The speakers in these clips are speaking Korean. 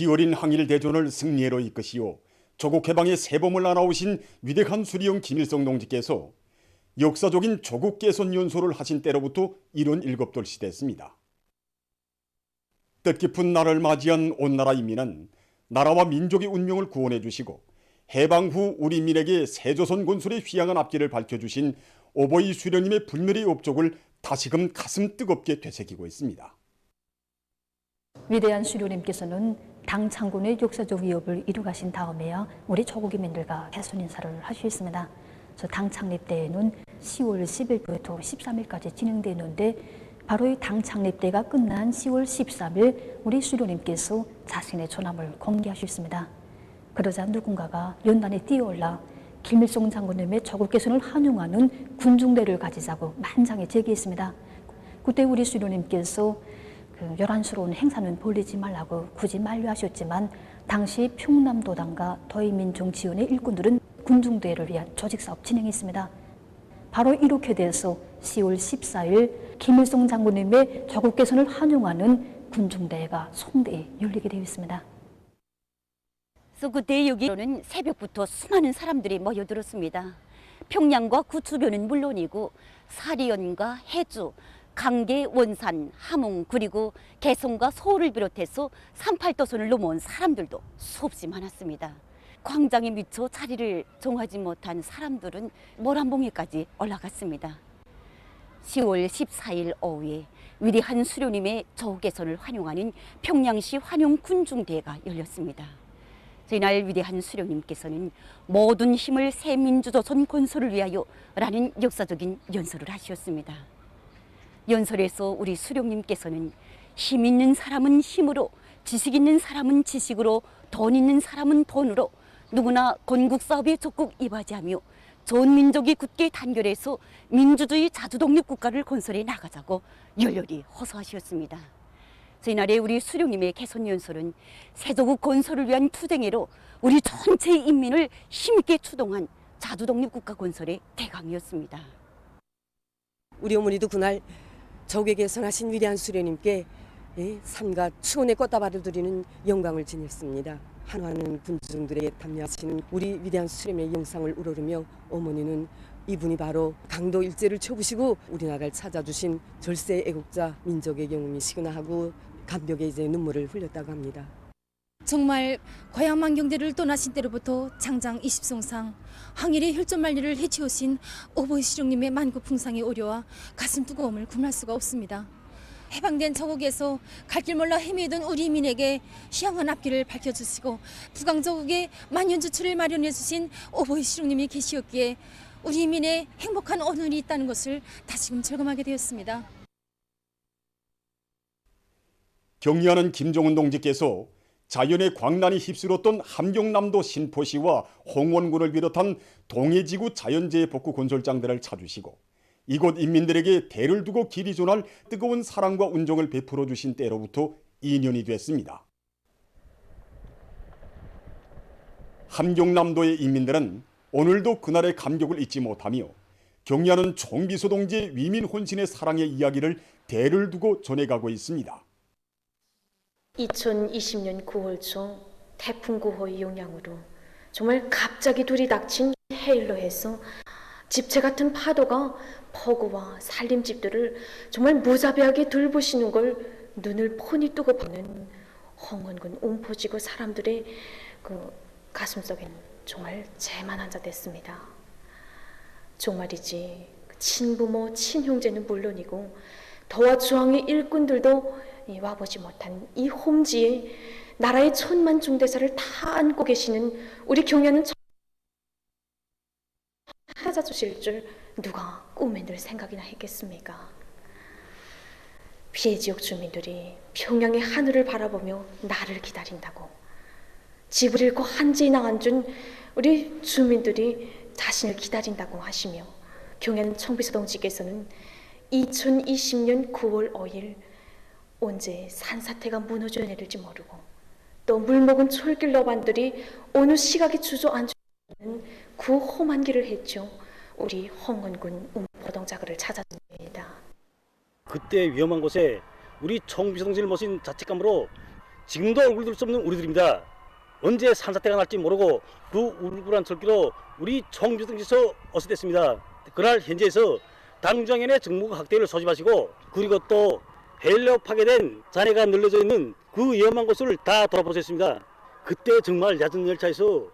기어린 항일 대전을 승리로 이끄시오 조국 해방의 새봄을 안아오신 위대한 수리형 김일성 동지께서 역사적인 조국 개선 연설을 하신 때로부터 77돌 됐습니다. 뜻깊은 날을 맞이한 온 나라 인민은 나라와 민족의 운명을 구원해 주시고 해방 후 우리 민에게 새조선 건설의 휘황한 앞길을 밝혀주신 오보이 수령님의 불멸의 업적을 다시금 가슴 뜨겁게 되새기고 있습니다. 위대한 수령님께서는 당 창군의 역사적 위협을 이루가신 다음에야 우리 조국인민들과 개선 인사를 하셨습니다. 당 창립 때에는 10월 10일부터 13일까지 진행되는데 바로 이 당 창립 때가 끝난 10월 13일 우리 수령님께서 자신의 전함을 공개하셨습니다. 그러자 누군가가 연단에 뛰어올라 김일성 장군님의 조국 개선을 환영하는 군중대를 가지자고 만장에 제기했습니다. 그때 우리 수령님께서 요란스러운 행사는 벌이지 말라고 굳이 만류하셨지만 당시 평남도당과 더위민중 지원의 일꾼들은 군중대회를 위한 조직사업 진행했습니다. 바로 이렇게 돼서 10월 14일 김일성 장군님의 조국 개선을 환영하는 군중대회가 송대에 열리게 되어 있습니다. 그 대여기로는 새벽부터 수많은 사람들이 모여들었습니다. 평양과 그 주변은 물론이고 사리연과 해주, 강계, 원산, 함흥 그리고 개성과 서울을 비롯해서 38도선을 넘어온 사람들도 수없이 많았습니다. 광장에 미쳐 자리를 정하지 못한 사람들은 모란봉에까지 올라갔습니다. 10월 14일 오후에 위대한 수령님의 조국 개선을 환영하는 평양시 환영 군중대회가 열렸습니다. 이날 위대한 수령님께서는 모든 힘을 새 민주조선 건설을 위하여 라는 역사적인 연설을 하셨습니다. 연설에서 우리 수령님께서는 힘 있는 사람은 힘으로, 지식 있는 사람은 지식으로, 돈 있는 사람은 돈으로 누구나 건국사업에 적극 이바지하며 전 민족이 굳게 단결해서 민주주의 자주독립국가를 건설해 나가자고 열렬히 호소하셨습니다. 이날에 우리 수령님의 개선 연설은 새조국 건설을 위한 투쟁으로 우리 전체 인민을 힘있게 추동한 자주독립국가 건설의 대강이었습니다. 우리 어머니도 그날 조국 개선하신 위대한 수령님께 삼가 추원의 꽃다발을 드리는 영광을 지녔습니다. 한화하는 군중들에게 담요하시는 우리 위대한 수령님의 영상을 우러르며 어머니는 이분이 바로 강도 일제를 쳐부시고 우리나라를 찾아주신 절세 애국자 민족의 영웅이시구나 하고 감격의 이제 눈물을 흘렸다고 합니다. 정말 고향만 경제를 떠나신 때로부터 장장 20송상 항일의 혈전만리를 해치우신 오보이 수령님의 만국풍상의 오려와 가슴 뜨거움을 금할 수가 없습니다. 해방된 저국에서 갈 길 몰라 헤매던 우리 민에게 희망한 앞길을 밝혀주시고 부강저국의 만년주출을 마련해 주신 오보이 수령님이 계시었기에 우리 민의 행복한 오늘이 있다는 것을 다시금 절감하게 되었습니다. 경의하는 김정은 동지께서 자연의 광란이 휩쓸었던 함경남도 신포시와 홍원군을 비롯한 동해지구 자연재해 복구 건설장들을 찾으시고 이곳 인민들에게 대를 두고 길이 전할 뜨거운 사랑과 운정을 베풀어 주신 때로부터 2년이 됐습니다. 함경남도의 인민들은 오늘도 그날의 감격을 잊지 못하며 경의하는 총비서 동지의 위민 혼신의 사랑의 이야기를 대를 두고 전해가고 있습니다. 2020년 9월 초 태풍 9호의 영향으로 정말 갑자기 들이닥친 해일로 해서 집채 같은 파도가 포구와 살림집들을 정말 무자비하게 들부시는 걸 눈을 훤히 뜨고 보는 홍원군 웅포지구 사람들의 그 가슴속에는 정말 재만 한자 됐습니다. 정말이지 친부모 친형제는 물론이고 더와 주황의 일꾼들도 와보지 못한 이 홈지에 나라의 천만 중대사를 다 안고 계시는 우리 경연은 찾아주실 줄 누가 꿈에 늘 생각이나 했겠습니까? 피해 지역 주민들이 평양의 하늘을 바라보며 나를 기다린다고 집을 잃고 한지에 나앉은 우리 주민들이 자신을 기다린다고 하시며 경연 총비서 동지께서는 2020년 9월 5일 언제 산사태가 무너져 내릴지 모르고 또 물먹은 철길 너반들이 어느 시각에 주저앉는 그 험한 길을 했죠. 우리 홍원군 웅포동자그를 찾았습니다. 그때 위험한 곳에 우리 총비서 동지를 모신 자책감으로 지금도 얼굴 들 수 없는 우리들입니다. 언제 산사태가 날지 모르고 그 울불한 철기로 우리 총비서정지에서 어슷했습니다. 그날 현재에서 당중장연의 정무가 학대를 소집하시고 그리고 또 해일로 파괴된 잔해가 널려져 있는 그 위험한 곳을 다 돌아보셨습니다. 그때 정말 야전 열차에서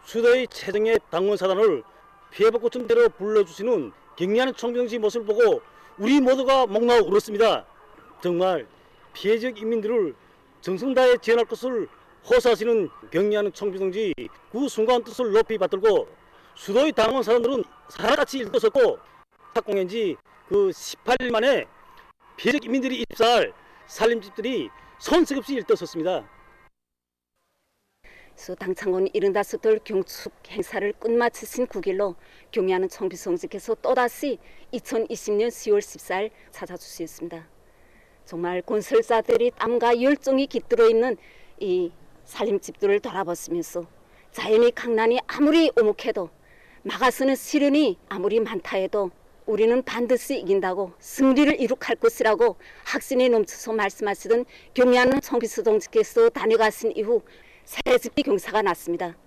수도의 최정예 당원 사단을 피해복구촌 대로 불러주시는 격려하는 총비정지 모습을 보고 우리 모두가 목 놓아 울었습니다. 정말 피해 지역 인민들을 정성 다해 지원할 것을 호소하시는 격려하는 총비정지 그 순간 뜻을 높이 받들고 수도의 당원 사단들은 하나같이 일떠섰고 학공연지 그 18일 만에 피해 지역 인민들이 입사할 살림집들이 손색 없이 일떠섰습니다. 당창군 75돌 경축 행사를 끝마치신 9일로 경의하는 총비서정지께서 또다시 2020년 10월 14일 찾아주셨습니다. 정말 건설자들이 땀과 열정이 깃들어 있는 이 살림집들을 돌아보시면서 자연의 강난이 아무리 오목해도 막아서는 시련이 아무리 많다 해도 우리는 반드시 이긴다고 승리를 이룩할 것이라고 확신에 넘쳐서 말씀하시던 경의하는 총비서정지께서 다녀가신 이후 새집이 경사가 났습니다.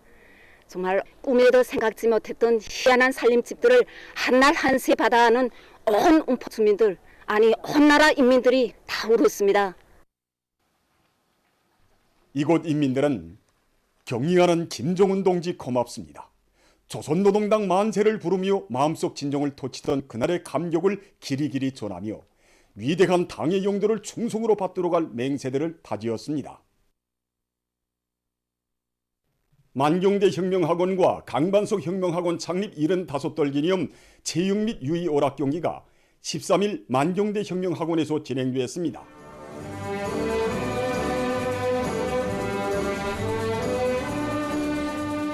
정말 꿈에도 생각지 못했던 희한한 살림집들을 한날 한세 받아하는 온 음포 주민들, 아니 온 나라 인민들이 다 울었습니다. 이곳 인민들은 경의하는 김정은 동지 고맙습니다. 조선노동당 만세를 부르며 마음속 진정을 토치던 그날의 감격을 길이길이 전하며 위대한 당의 용도를 충성으로 받들어 갈 맹세들을 다지었습니다. 만경대 혁명학원과 강반석 혁명학원 창립 75돌 기념 체육 및 유의 오락 경기가 13일 만경대 혁명학원에서 진행되었습니다.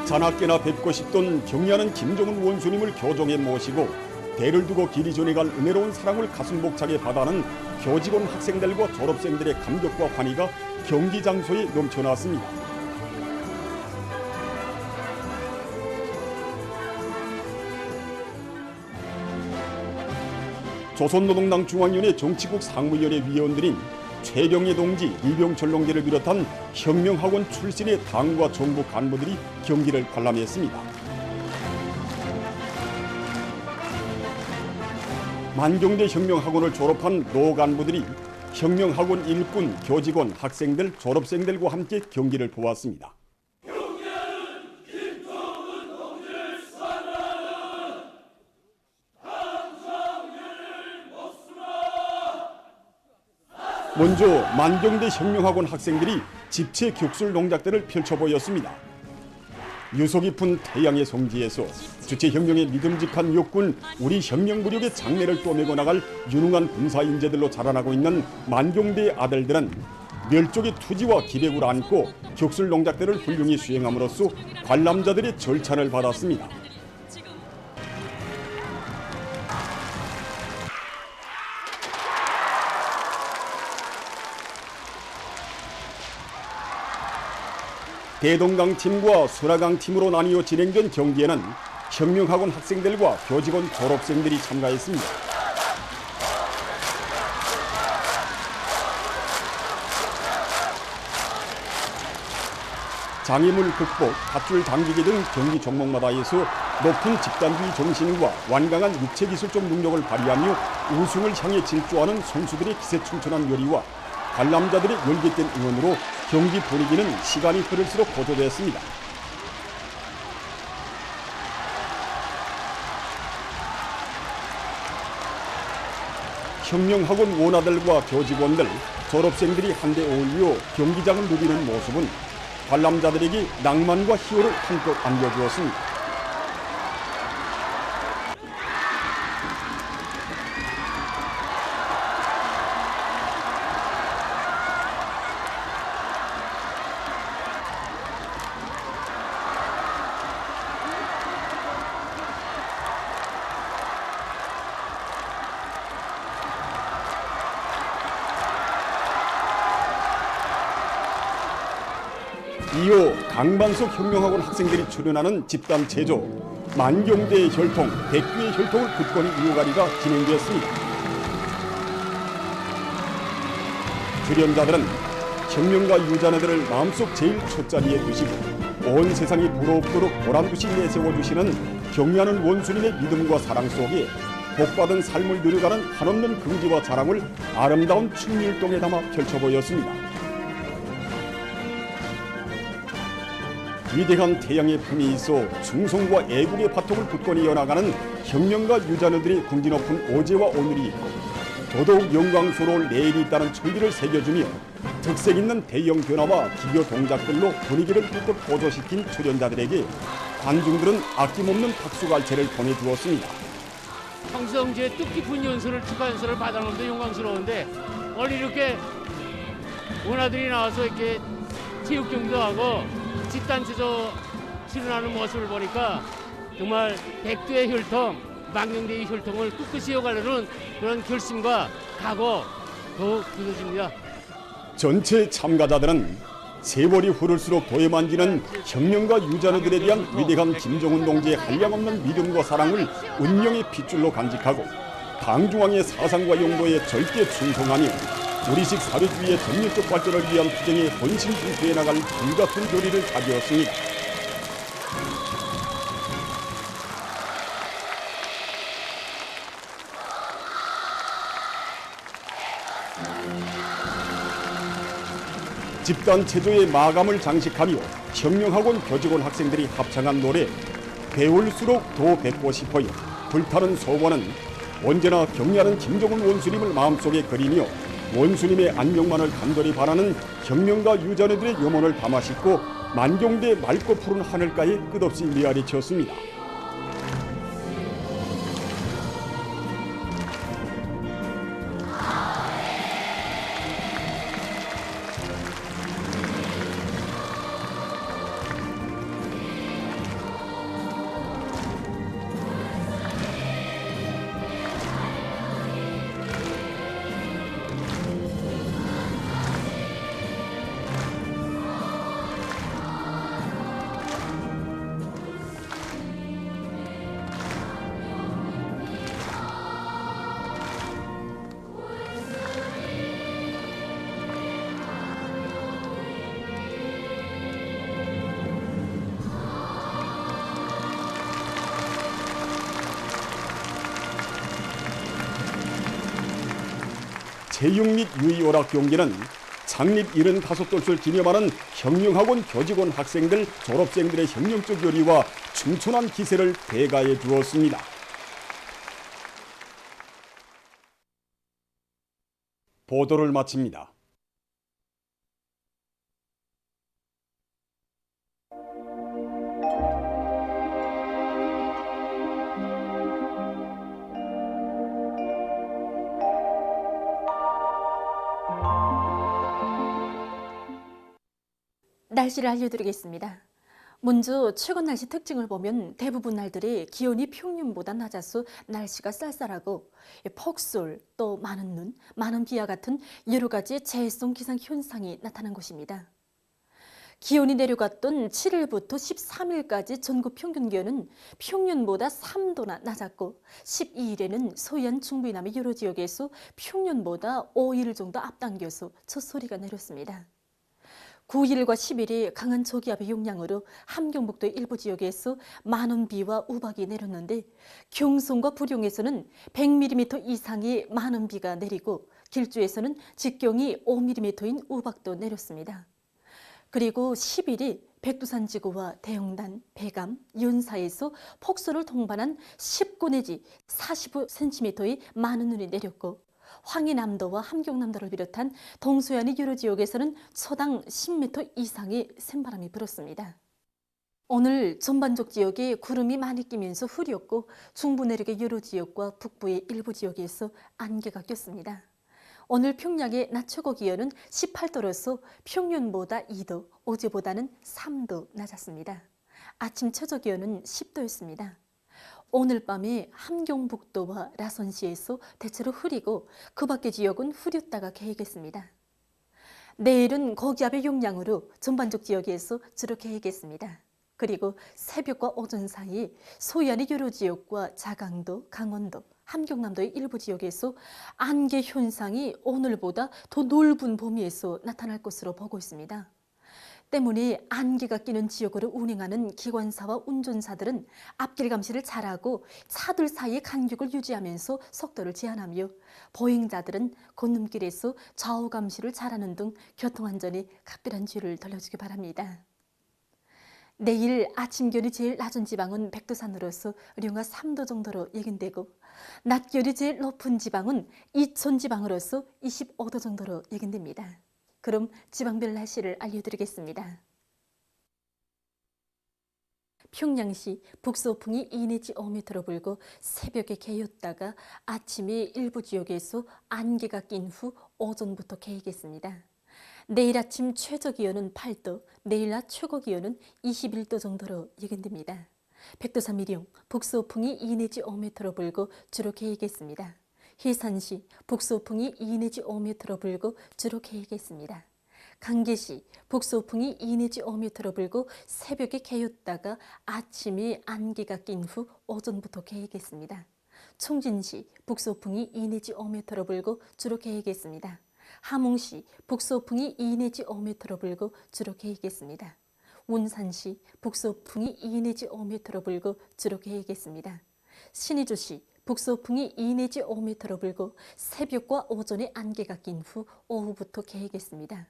자나깨나 뵙고 싶던 경의하는 김정은 원수님을 교정에 모시고 대를 두고 길이 전해 갈 은혜로운 사랑을 가슴 벅차게 받아는 교직원 학생들과 졸업생들의 감격과 환희가 경기 장소에 넘쳐났습니다. 조선노동당 중앙위원회 정치국 상무위원회 위원들인 최병희 동지, 이병철 동지를 비롯한 혁명학원 출신의 당과 정부 간부들이 경기를 관람했습니다. 만경대 혁명학원을 졸업한 노 간부들이 혁명학원 일꾼, 교직원, 학생들, 졸업생들과 함께 경기를 보았습니다. 먼저 만경대 혁명학원 학생들이 집체 격술 동작들을 펼쳐 보였습니다. 유서 깊은 태양의 성지에서 주체혁명의 믿음직한 욕군, 우리 혁명무력의 장래를 떠매고 나갈 유능한 군사 인재들로 자라나고 있는 만경대의 아들들은 멸족의 투지와 기백을 안고 격술 동작들을 훌륭히 수행함으로써 관람자들의 절찬을 받았습니다. 대동강 팀과 수라강 팀으로 나뉘어 진행된 경기에는 혁명학원 학생들과 교직원 졸업생들이 참가했습니다. 장애물 극복, 밧줄 당기기 등 경기 종목마다에서 높은 집단주의 정신과 완강한 육체기술적 능력을 발휘하며 우승을 향해 질주하는 선수들의 기세충천한 요리와 관람자들의 열깃된 응원으로 경기 분위기는 시간이 흐를수록 고조되었습니다. 혁명학원 원아들과 교직원들, 졸업생들이 한데 어울려 경기장을 누비는 모습은 관람자들에게 낭만과 희열을 한껏 안겨주었습니다. 이어 강반석 혁명학원 학생들이 출연하는 집단 체조 만경대의 혈통, 백두의 혈통을 굳건히 이어가리가 진행되었습니다. 출연자들은 혁명가 유자네들을 마음속 제일 첫자리에 두시고 온 세상이 부러움도록 보란듯이 내세워주시는 경의하는 원수님의 믿음과 사랑 속에 복받은 삶을 누려가는 한없는 긍지와 자랑을 아름다운 춘밀동에 담아 펼쳐보였습니다. 위대한 태양의 품이 있어 충성과 애국의 바통을 굳건히 이어나가는 혁명가 유자네들의 궁지 높은 어제와 오늘이 있고 더더욱 영광스러울 내일이 있다는 철기를 새겨주며 특색 있는 대형 변화와 기교 동작들로 분위기를 불끈 고조시킨 출연자들에게 관중들은 아낌없는 박수갈채를 보내주었습니다. 황성주의 뜻깊은 연수를 축하 연수를 받아놓는데 영광스러운데 오늘 이렇게 문화들이 나와서 이렇게 체육 경기도 하고 집단체조 실현하는 모습을 보니까 정말 백두의 혈통, 망령대의 혈통을 꿋꿋이 이어가려는 그런 결심과 각오 더욱 굳어집니다. 전체 참가자들은 세월이 흐를수록 도에만지는 혁명가 유자네들에 대한 위대한 김정은 동지의 한량없는 믿음과 사랑을 운명의 핏줄로 간직하고 당중앙의 사상과 용도에 절대 충성하며 우리식 사회주의의 전면적 발전을 위한 투쟁에 헌신분투해 나갈 불같은 교리를 다지었습니다. 집단 체조의 마감을 장식하며 혁명학원 교직원 학생들이 합창한 노래 배울수록 더 뵙고 싶어요. 불타는 소원은 언제나 경의하는 김정은 원수님을 마음속에 그리며 원수님의 안녕만을 간절히 바라는 혁명가 유자네들의 염원을 담아 싣고 만경대 맑고 푸른 하늘가에 끝없이 메아리 쳤습니다. 체육 및 유희오락 경기는 창립 75돌을 기념하는 혁명학원 교직원 학생들, 졸업생들의 혁명적 열의와 춤춘한 기세를 배가해 주었습니다. 보도를 마칩니다. 날씨를 알려드리겠습니다. 먼저 최근 날씨 특징을 보면 대부분 날들이 기온이 평년보다 낮아서 날씨가 쌀쌀하고 폭설, 또 많은 눈, 많은 비와 같은 여러 가지 재해성 기상 현상이 나타난 것입니다. 기온이 내려갔던 7일부터 13일까지 전국 평균 기온은 평년보다 3도나 낮았고 12일에는 서해안 중부남의 여러 지역에서 평년보다 5일 정도 앞당겨서 첫소리가 내렸습니다. 9일과 10일이 강한 저기압의 영향으로 함경북도 일부 지역에서 많은 비와 우박이 내렸는데 경성과 부령에서는 100mm 이상의 많은 비가 내리고 길주에서는 직경이 5mm인 우박도 내렸습니다. 그리고 10일이 백두산지구와 대영단, 배감, 연사에서 폭설을 동반한 19 내지 45cm의 많은 눈이 내렸고 황해남도와 함경남도를 비롯한 동서해안의 여러 지역에서는 초당 10m 이상의 샘바람이 불었습니다. 오늘 전반적 지역에 구름이 많이 끼면서 흐렸고 중부 내륙의 여러 지역과 북부의 일부 지역에서 안개가 꼈습니다. 오늘 평양의 낮 최고 기온은 18도로서 평년보다 2도, 어제보다는 3도 낮았습니다. 아침 최저 기온은 10도였습니다. 오늘 밤에 함경북도와 라선시에서 대체로 흐리고 그 밖의 지역은 흐렸다가 개겠습니다. 내일은 고기압의 영향으로 전반적 지역에서 주로 개겠습니다. 그리고 새벽과 오전 사이 서해안의 여러 지역과 자강도, 강원도, 함경남도의 일부 지역에서 안개 현상이 오늘보다 더 넓은 범위에서 나타날 것으로 보고 있습니다. 때문에 안개가 끼는 지역으로 운행하는 기관사와 운전사들은 앞길 감시를 잘하고 차들 사이의 간격을 유지하면서 속도를 제한하며 보행자들은 건너길에서 좌우 감시를 잘하는 등 교통안전에 각별한 주의를 돌려주기 바랍니다. 내일 아침 기온이 제일 낮은 지방은 백두산으로서 영하 3도 정도로 예견되고 낮 기온이 제일 높은 지방은 이천 지방으로서 25도 정도로 예견됩니다. 그럼 지방별 날씨를 알려드리겠습니다. 평양시 북서풍이 2 내지 5m로 불고 새벽에 개였다가 아침에 일부 지역에서 안개가 낀 후 오전부터 개이겠습니다. 내일 아침 최저 기온은 8도, 내일 낮 최고 기온은 21도 정도로 예견됩니다. 백두산 미령 북서풍이 2 내지 5m로 불고 주로 개이겠습니다. 해산시 북서풍이 2 내지 5m로 불고 주로 개이겠습니다. 강계시 북서풍이 2 내지 5m로 불고 새벽에 개였다가 아침에 안개가 낀 후 오전부터 개이겠습니다. 총진시 북서풍이 2 내지 5m로 불고 주로 개이겠습니다. 함흥시 북서풍이 2 내지 5m로 불고 주로 개이겠습니다. 운산시 북서풍이 2 내지 5m로 불고 주로 개이겠습니다. 신의주시 북서풍이 2 내지 5m로 불고 새벽과 오전에 안개가 낀 후 오후부터 개이겠습니다.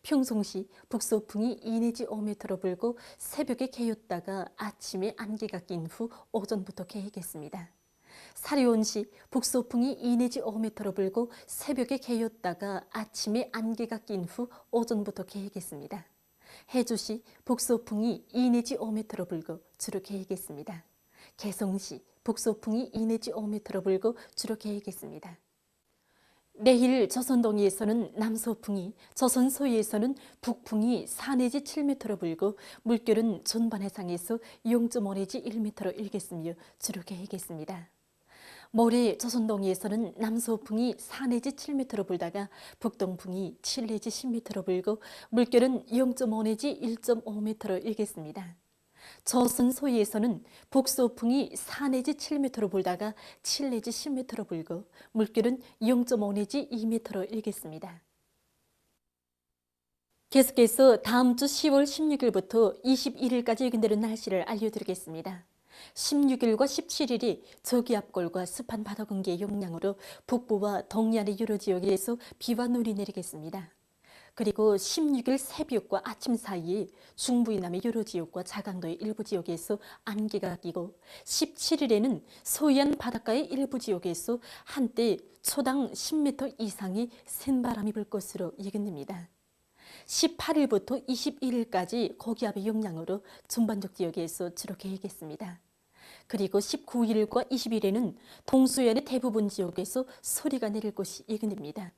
평송시 북서풍이 2 내지 5m로 불고 새벽에 개였다가 아침에 안개가 낀 후 오전부터 개이겠습니다. 사리온시 북서풍이 2 내지 5m로 불고 새벽에 개였다가 아침에 안개가 낀 후 오전부터 개이겠습니다. 해주시 북서풍이 2 내지 5m로 불고 주로 개이겠습니다. 개성시 북서풍이 2 내지 5m로 불고 주로 개이겠습니다. 내일 조선동해에서는 남서풍이, 조선 서해에서는 북풍이 4 내지 7m로 불고 물결은 전반 해상에서 0.5 내지 1m로 일겠으며 주로 개이겠습니다. 모레 조선동해에서는 남서풍이 4 내지 7m로 불다가 북동풍이 7 내지 10m로 불고 물결은 0.5 내지 1.5m로 일겠습니다. 조선 서해에서는 북서풍이 4 내지 7m로 불다가 7 내지 10m로 불고 물결은 0.5 내지 2m로 일겠습니다. 계속해서 다음 주 10월 16일부터 21일까지 예견되는 날씨를 알려드리겠습니다. 16일과 17일이 저기압골과 습한 바다 공기의 영향으로 북부와 동해안의 여러 지역에서 비와 눈이 내리겠습니다. 그리고 16일 새벽과 아침 사이에 중부 이남의 여러 지역과 자강도의 일부 지역에서 안개가 끼고 17일에는 서해안 바닷가의 일부 지역에서 한때 초당 10m 이상의 센 바람이 불 것으로 예견됩니다. 18일부터 21일까지 고기압의 영향으로 전반적 지역에서 주로 개이겠습니다. 그리고 19일과 20일에는 동서해안의 대부분 지역에서 소리가 내릴 것이 예견됩니다.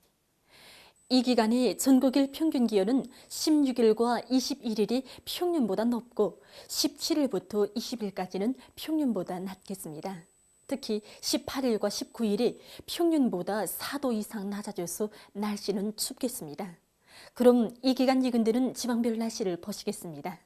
이 기간의 전국일 평균 기온은 16일과 21일이 평년보다 높고 17일부터 20일까지는 평년보다 낮겠습니다. 특히 18일과 19일이 평년보다 4도 이상 낮아져서 날씨는 춥겠습니다. 그럼 이 기간 예견되는 지방별 날씨를 보시겠습니다.